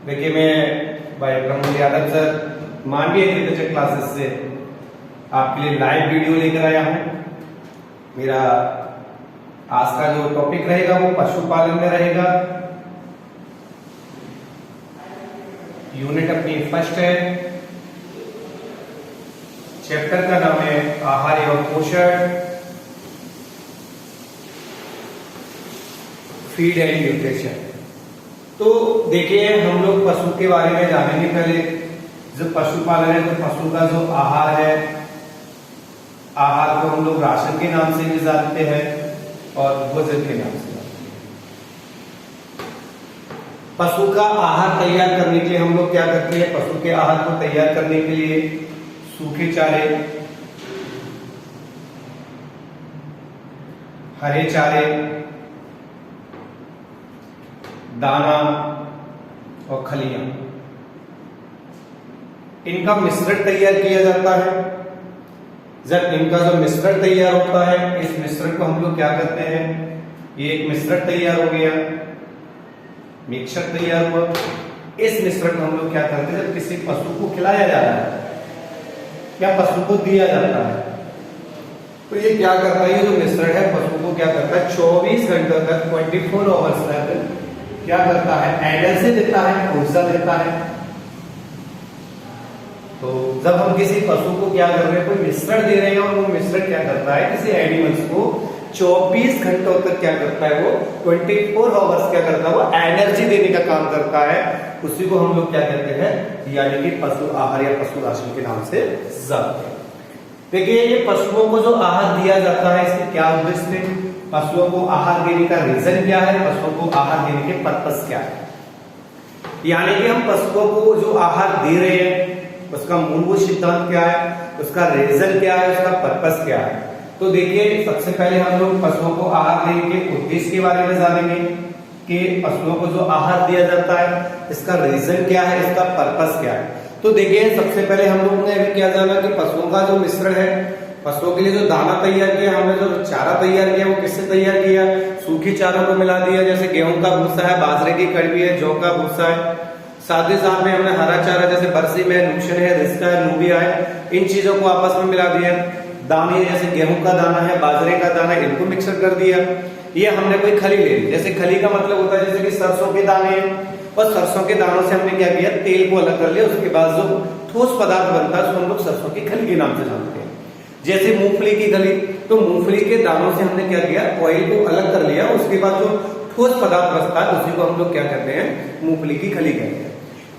देखिए, मैं भाई Pramod Yadav sir Mandvi agriculture classes से आपके लिए लाइव वीडियो लेकर आया हूं। मेरा आज का जो टॉपिक रहेगा वो पशुपालन में रहेगा। यूनिट अपनी फर्स्ट है। चैप्टर का नाम है आहार एवं पोषण, फीड एंड न्यूट्रिशन। तो देखिए, हम लोग पशु के बारे में जानेंगे। पहले जो पशुपालन है तो पशु का जो आहार है, आहार को हम लोग राशन के नाम से भी जानते हैं और भोजन के नाम से। पशु का आहार तैयार करने के लिए हम लोग क्या करते हैं? पशु के आहार को तैयार करने के लिए सूखे चारे, हरे चारे, दाना और खलियां, इनका मिश्रण तैयार किया जाता है। जब इनका जो मिश्रण तैयार होता है, इस मिश्रण को हम लोग क्या करते हैं? ये एक मिश्रण तैयार हो गया, मिक्सचर तैयार हुआ। इस मिश्रण को हम लोग क्या करते हैं? जब किसी पशु को खिलाया जा रहा है या पशु को दिया जाता है तो ये क्या करता है? ये जो मिश्रण है पशु को क्या करता है? 24 घंटों तक, 24 आवर्स तक क्या करता है? एनर्जी देता है, ऊर्जा देता है। तो जब हम किसी पशु को क्या कर रहे हैं? कोई मिश्रण दे रहे हैं और वो मिश्रण क्या करता है? किसी एनिमल्स को 24 घंटों तक क्या करता है? वो 24 आवर्स क्या करता है? वो एनर्जी देने का काम करता है। उसी को हम लोग क्या कहते हैं? यानी कि पशु आहार या पशु राशन के नाम से जानते हैं। देखिए, ये पशुओं को जो आहार दिया जाता है, इसके क्या उद्देश्य है? पशुओं को आहार देने का रीजन क्या है? पशुओं को आहार देने के पर्पस क्या है? यानी कि हम पशुओं को जो आहार दे रहे हैं उसका मूलभूत सिद्धांत क्या है, उसका रीजन क्या है, उसका पर्पस क्या है। तो देखिए, सबसे पहले हम लोग पशुओं को आहार देने के उद्देश्य के बारे में जानेंगे कि पशुओं को जो आहार दिया जाता है इसका रीजन क्या है, इसका पर्पस क्या है। तो देखिए, सबसे पहले हम लोग ने अभी क्या जाना कि पशुओं का जो मिश्रण है, पशुओं के लिए जो दाना तैयार किया, हमने जो चारा तैयार किया वो किससे तैयार किया? सूखे चारों को मिला दिया, जैसे गेहूं का भूसा है, बाजरे की कड़वी है, जौ का भूसा है। साथ ही साथ में हमने हरा चारा जैसे बरसी में लुक्शन है, रिस्का है, लूबिया है, इन चीजों को आपस में मिला दिया। दाने जैसे गेहूं का दाना है, बाजरे का दाना, इनको मिक्सर कर दिया। ये हमने कोई खली ले ली, जैसे खली का मतलब होता है जैसे कि सरसों के दाने, और सरसों के दानों से हमने क्या किया? तेल को अलग कर लिया। उसके बाद जो ठोस पदार्थ बनता है उसको हम लोग सरसों की खली के नाम से जानते हैं। जैसे मूंगफली की खली, तो मूंगफली के दानों से हमने क्या किया? ऑयल को अलग कर लिया। उसके बाद जो ठोस पदार्थ बचता है उसी को हम लोग क्या कहते हैं? मूंगफली की खली कहते हैं।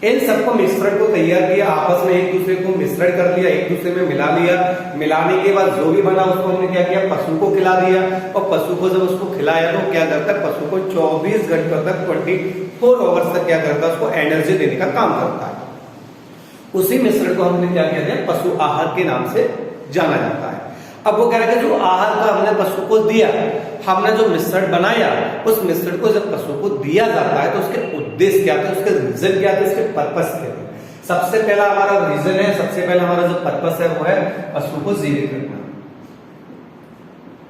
इन सबको मिश्रण को तैयार किया, आपस में एक दूसरे को मिश्रण कर लिया, एक दूसरे में मिला लिया। मिलाने के बाद जो भी बना उसको हमने क्या किया? पशु को खिला दिया। और पशु को जब उसको खिलाया तो क्या करता है? पशु को 24 घंटों तक, 24 आवर्स तक क्या करता है? उसको एनर्जी देने का काम करता है। उसी मिश्रण को हमने क्या कहते हैं? पशु आहार के नाम से जाना जाता है। अब वो कह रहे हैं जो आहार का हमने पशु को दिया, हमने जो मिश्रण बनाया, उस मिश्रण को जब पशु को दिया जाता है तो उसके उद्देश्य क्या थे, उसके रीजन क्या थे, उसके पर्पस क्या थे। सबसे पहला हमारा रीजन है, सबसे पहला हमारा जो पर्पस है वो है पशु को जीवित रखना,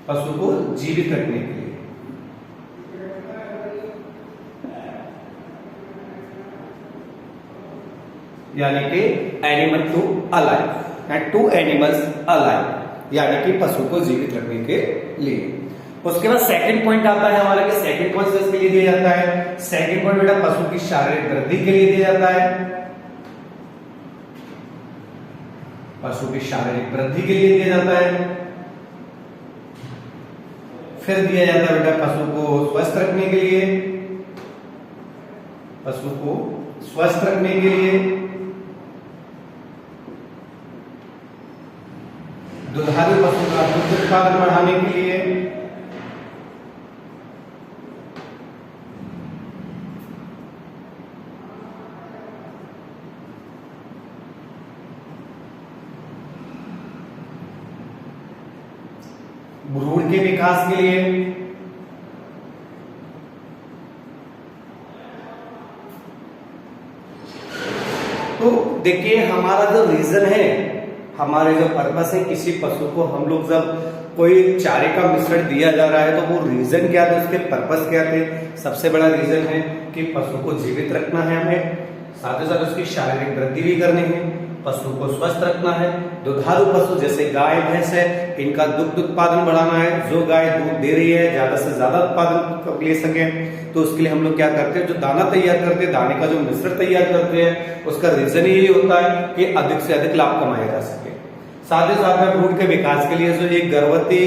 पशु को जीवित रखने के लिए। यानी कि animal to alive and to animals alive, यानी कि पशु को जीवित रखने के लिए। उसके बाद सेकंड पॉइंट आता है हमारा कि सेकंड पॉइंट किसके लिए दिया जाता है? सेकंड पॉइंट बेटा पशु की शारीरिक वृद्धि के लिए दिया जाता है। पशु की शारीरिक वृद्धि के लिए दिया जाता है। फिर दिया जाता है बेटा पशु को स्वस्थ रखने के लिए, पशु को स्वस्थ रखने के लिए, दुधारू पशु का दूध उत्पादन बढ़ाने के लिए, भ्रूण के विकास के लिए, तो देखिए हमारा जो रीजन है, हमारे जो पर्पस है, किसी पशु को हम लोग जब कोई चारे का मिश्रण दिया जा रहा है तो वो रीजन क्या थे, उसके पर्पस क्या थे। सबसे बड़ा रीजन है कि पशु को जीवित रखना है हमें, साथ ही साथ उसकी शारीरिक वृद्धि भी करनी है, पशु को स्वस्थ रखना है। दुधारू पशु जैसे गाय भैंस है, इनका दुग्ध उत्पादन बढ़ाना है। जो गाय दूध दे रही है ज्यादा से ज्यादा उत्पादन ले सके, तो उसके लिए हम लोग क्या करते हैं, जो दाना तैयार करते हैं, दाने का जो मिश्रण तैयार करते हैं, उसका रीजन यही होता है कि अधिक से अधिक लाभ कमाया जा सके। साथ ही साथ में भ्रूण के विकास के लिए जो एक गर्भवती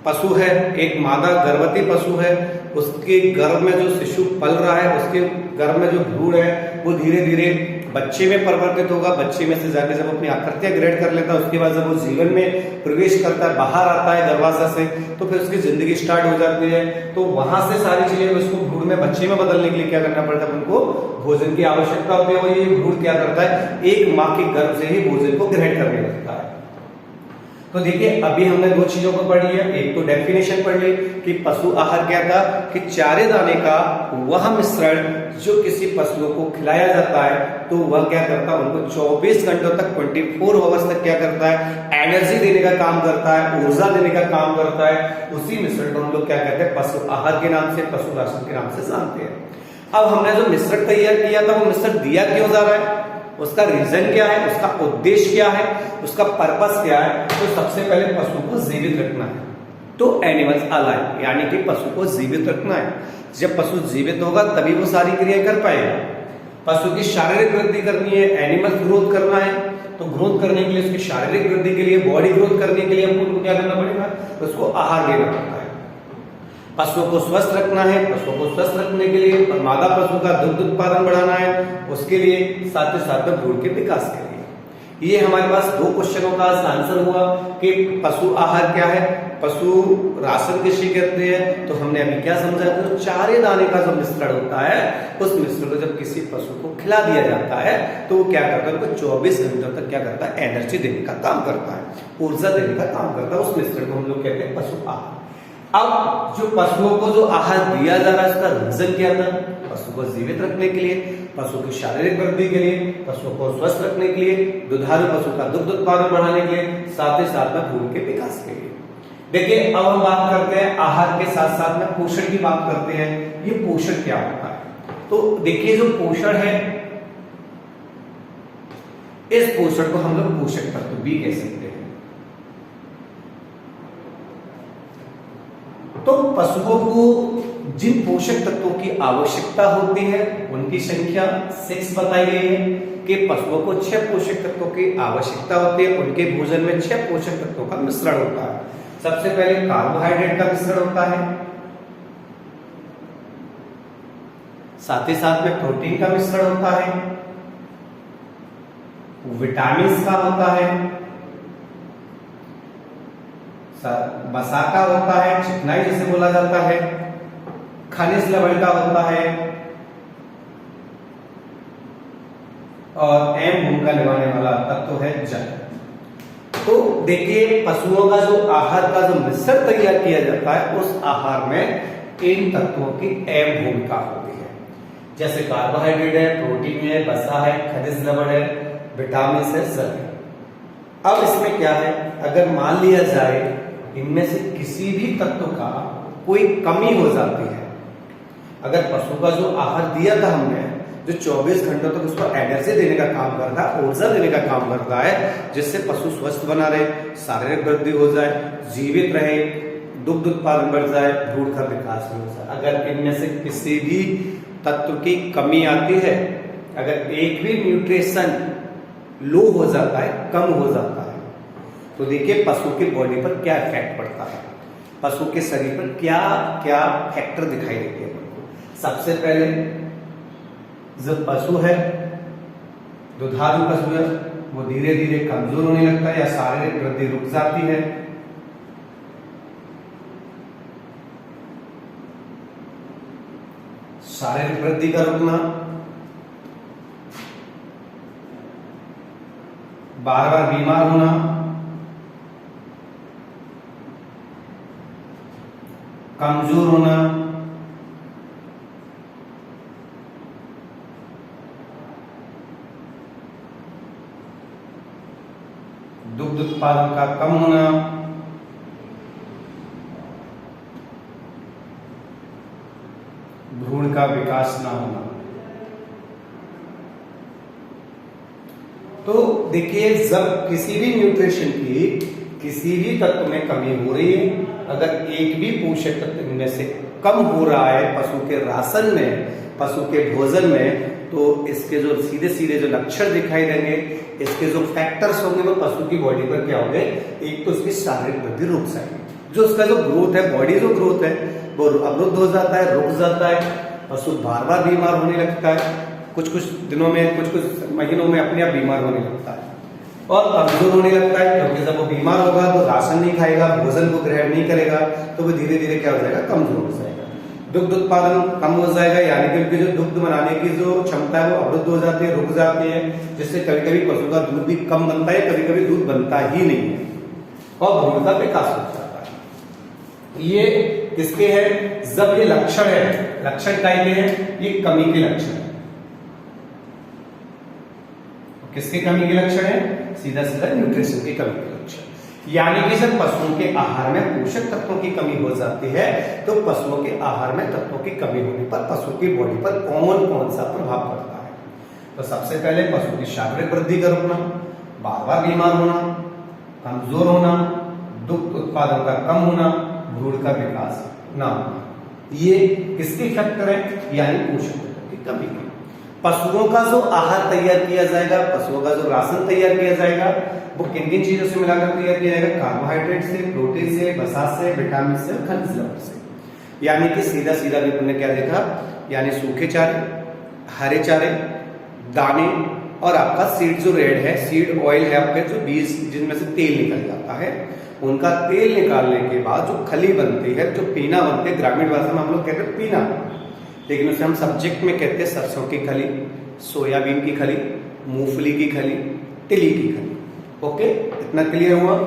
पशु है, एक मादा गर्भवती पशु है, उसके गर्भ में जो शिशु पल रहा है, उसके गर्भ में जो भ्रूण है वो धीरे धीरे बच्चे में परिवर्तित होगा। बच्चे में से जाके जब अपनी आकृतियां ग्रहण कर लेता है, उसके बाद जब वो जीवन में प्रवेश करता है, बाहर आता है गर्भाशय से, तो फिर उसकी जिंदगी स्टार्ट हो जाती है। तो वहां से सारी चीजें उसको भ्रूण में बच्चे में बदलने के लिए क्या करना पड़ता है, उनको भोजन की आवश्यकता होती है। और ये भ्रूण क्या करता है, एक माँ के गर्भ से ही भोजन को ग्रहण करने लगता है। तो देखिए अभी हमने दो चीजों को पढ़ लिया, एक तो डेफिनेशन पढ़ ली कि पशु आहार क्या था, कि चारे दाने का वह मिश्रण जो किसी पशुओं को खिलाया जाता है, तो वह क्या करता है, उनको 24 घंटों तक 24 आवर्स तक क्या करता है, एनर्जी देने का काम करता है, ऊर्जा देने का काम करता है। उसी मिश्रण को हम लोग क्या कहते हैं, पशु आहार के नाम से, पशु राशन के नाम से जानते हैं। अब हमने जो मिश्रण तैयार किया था, वो मिश्रण दिया क्यों जा रहा है, उसका रीजन क्या है, उसका उद्देश्य क्या है, उसका पर्पस क्या है। तो सबसे पहले पशु को जीवित रखना है, तो एनिमल्स अलाइव, यानी कि पशु को जीवित रखना है। जब पशु जीवित होगा तभी वो सारी क्रियाएं कर पाएगा। पशु की शारीरिक वृद्धि करनी है, एनिमल्स ग्रोथ करना है, तो ग्रोथ करने के लिए, उसकी शारीरिक वृद्धि के लिए, बॉडी ग्रोथ करने के लिए हमको क्या करना पड़ेगा, उसको आहार देना पड़ता है। पशुओं को स्वस्थ रखना है, पशुओं को स्वस्थ रखने के लिए और मादा पशु का दुग्ध उत्पादन बढ़ाना है, उसके लिए साथ ही साथ में भ्रूण के विकास के लिए। ये हमारे पास दो क्वेश्चनों का आंसर हुआ कि पशु आहार क्या है, पशु राशन किसे कहते हैं। तो हमने अभी क्या समझा, तो चारे दाने का जो मिश्रण होता है, उस मिश्रण को जब किसी पशु को खिला दिया जाता है, तो वो क्या करता है, उनको 24 घंटों तक क्या करता है, एनर्जी देने का काम करता है, ऊर्जा देने का काम करता है। उस मिश्रण को हम लोग कहते हैं पशु आहार। अब जो पशुओं को जो आहार दिया जा रहा है, उसका रीजन क्या था, पशु को जीवित रखने के लिए, पशु की शारीरिक वृद्धि के लिए, पशुओं को स्वस्थ रखने के लिए, दुधारू पशु का दुग्ध उत्पादन बढ़ाने के लिए, साथ ही साथ में भ्रूण के विकास के लिए। देखिए अब हम बात करते हैं आहार के साथ साथ में पोषण की बात करते हैं। ये पोषण क्या होता है, तो देखिए जो पोषण है, इस पोषण को हम लोग पोषक तत्व भी कह सकते हैं। तो पशुओं को जिन पोषक तत्वों की आवश्यकता होती है, उनकी संख्या 6 बताई गई है कि पशुओं को 6 पोषक तत्वों की आवश्यकता होती है। उनके भोजन में 6 पोषक तत्वों का मिश्रण होता है। सबसे पहले कार्बोहाइड्रेट का मिश्रण होता है, साथ ही साथ में प्रोटीन का मिश्रण होता है, विटामिन का होता है, वसा का होता है, चिकनाई जिसे बोला जाता है, खनिज लवण का होता है, और एम भूमिका निभाने वाला तत्व है जल। तो देखिए पशुओं का जो आहार का जो मिश्रण तैयार किया जाता है, उस आहार में इन तत्वों की अहम भूमिका होती है। जैसे कार्बोहाइड्रेट है, प्रोटीन है, वसा है, खनिज लवण है, विटामिन है, जल है। अब इसमें क्या है, अगर मान लिया जाए इनमें से किसी भी तत्व का कोई कमी हो जाती है, अगर पशु का जो आहार दिया था हमने, जो 24 घंटों तक उसको एनर्जी देने का काम करता है, ऊर्जा देने का काम करता है, जिससे पशु स्वस्थ बना रहे, शारीरिक वृद्धि हो जाए, जीवित रहे, दुग्ध उत्पादन बढ़ जाए, भ्रूण का विकास भी हो जाए। अगर इनमें से किसी भी तत्व की कमी आती है, अगर एक भी न्यूट्रिशन लो हो जाता है, कम हो जाता है, तो देखिए पशु की बॉडी पर क्या इफेक्ट पड़ता है, पशु के शरीर पर क्या क्या फैक्टर दिखाई देते हैं। सबसे पहले जो पशु है, दुधारू पशु है, वो धीरे धीरे कमजोर होने लगता है या शारीरिक वृद्धि रुक जाती है। शारीरिक वृद्धि का रुकना, बार बार बीमार होना, कमजोर होना, दुग्ध उत्पादन का कम होना, भ्रूण का विकास ना होना। तो देखिए, जब किसी भी न्यूट्रिशन की किसी भी तत्व में कमी हो रही है, अगर एक भी पोषक तत्व इनमें से कम हो रहा है पशु के राशन में, पशु के भोजन में, तो इसके जो सीधे सीधे जो लक्षण दिखाई देंगे, इसके जो फैक्टर्स होंगे वो पशु की बॉडी पर क्या होंगे, एक तो उसकी शारीरिक वृद्धि रुक जाएगी, जो उसका जो ग्रोथ है, बॉडी जो ग्रोथ है वो अवरुद्ध हो जाता है, रुक जाता है, पशु बार बार बीमार होने लगता है, कुछ कुछ दिनों में, कुछ कुछ महीनों में अपने आप बीमार होने लगता है और कमजोर होने लगता है, क्योंकि जब वो बीमार होगा तो राशन नहीं खाएगा, भोजन को ग्रहण नहीं करेगा, तो वो धीरे धीरे क्या हो जाएगा, कमजोर हो जाएगा, दुग्ध उत्पादन कम हो जाएगा, यानी कि उनकी जो दुग्ध बनाने की जो क्षमता है वो अवरुद्ध हो जाती है, रुक जाती है, जिससे कभी कभी पशु का दूध भी कम बनता है, कभी कभी दूध बनता ही नहीं है और भ्रूण का विकास हो जाता है। ये किसके है, जब ये लक्षण है, लक्षण काय के हैं, ये कमी के लक्षण है। किसके कमी के लक्षण है, सीधा सीधा न्यूट्रिशन की कमी के लक्षण, यानी कि जब पशुओं के आहार में पोषक तत्वों की कमी हो जाती है, तो पशुओं के आहार में तत्वों की कमी होने पर पशु की बॉडी पर कौन कौन सा प्रभाव पड़ता है। तो सबसे पहले पशु की शारीरिक वृद्धि का रुकना, बार बार बीमार होना, कमजोर होना, दुग्ध उत्पादन का कम होना, भ्रूण का विकास ना होना, ये किसके फैक्टर है, यानी पोषक तत्वों की कमी के। पशुओं का जो आहार तैयार किया जाएगा, पशुओं का जो राशन तैयार किया जाएगा, वो किन किन चीजों से मिलाकर तैयार किया जाएगा, कार्बोहाइड्रेट से, प्रोटीन से, वसा से, विटामिन से, खनिज लवण से। यानी कि सीधा सीधा भी तुमने क्या देखा, यानी सूखे चारे, हरे चारे, दाने और आपका सीड जो रेड है, सीड ऑयल है आपके, जो बीज जिनमें से तेल निकल जाता है, उनका तेल निकालने के बाद जो खली बनती है, जो पीना बनती है, ग्रामीण भाषा में हम लोग कहते हैं पीना, लेकिन उसे हम सब्जेक्ट में कहते हैं सरसों की खली, सोयाबीन की खली, मूंगफली की खली, तिली की खली। ओके, इतना क्लियर हुआ।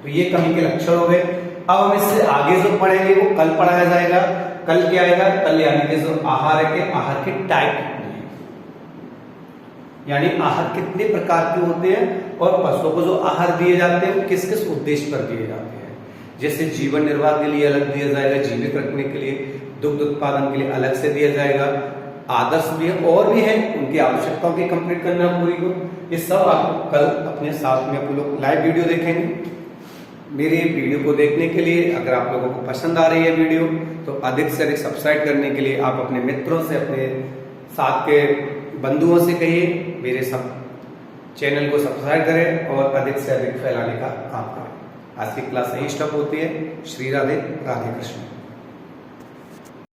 तो ये कमी के लक्षण हो गए। अब हम इससे आगे जो पढ़ेंगे वो कल पढ़ाया जाएगा। कल क्या आएगा, कल यानी कि जो आहार है, के आहार के टाइप कितने हैं, यानी आहार कितने प्रकार के होते हैं और पशुओं को जो आहार दिए जाते हैं वो किस किस उद्देश्य पर दिए जाते हैं। जैसे जीवन निर्वाह के लिए अलग दिया जाएगा, जीवित रखने के लिए, दुग्ध उत्पादन के लिए अलग से दिया जाएगा, आदर्श भी है और भी है, उनकी आवश्यकताओं की कंप्लीट करना पूरी को। ये सब आपको कल अपने साथ में आप लोग लाइव वीडियो देखेंगे। मेरे वीडियो को देखने के लिए, अगर आप लोगों को पसंद आ रही है वीडियो, तो अधिक से अधिक सब्सक्राइब करने के लिए आप अपने मित्रों से, अपने साथ के बंधुओं से कहिए मेरे सब चैनल को सब्सक्राइब करें और अधिक से अधिक फैलाने का काम करें। आज की क्लास यही स्टॉप होती है। श्री राधे, राधे कृष्ण।